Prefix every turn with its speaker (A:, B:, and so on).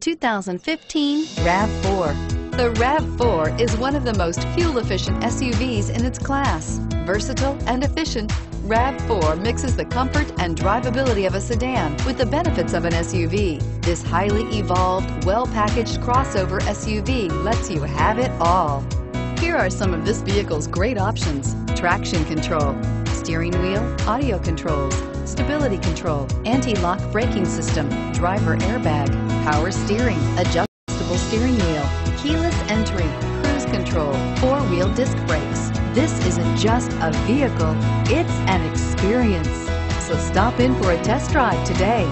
A: 2015 RAV4. The RAV4 is one of the most fuel-efficient SUVs in its class. Versatile and efficient, RAV4 mixes the comfort and drivability of a sedan with the benefits of an SUV. This highly evolved, well-packaged crossover SUV lets you have it all. Here are some of this vehicle's great options: traction control, steering wheel audio controls, stability control, anti-lock braking system, driver airbag, power steering, adjustable steering wheel, keyless entry, cruise control, four-wheel disc brakes. This isn't just a vehicle, it's an experience. So stop in for a test drive today.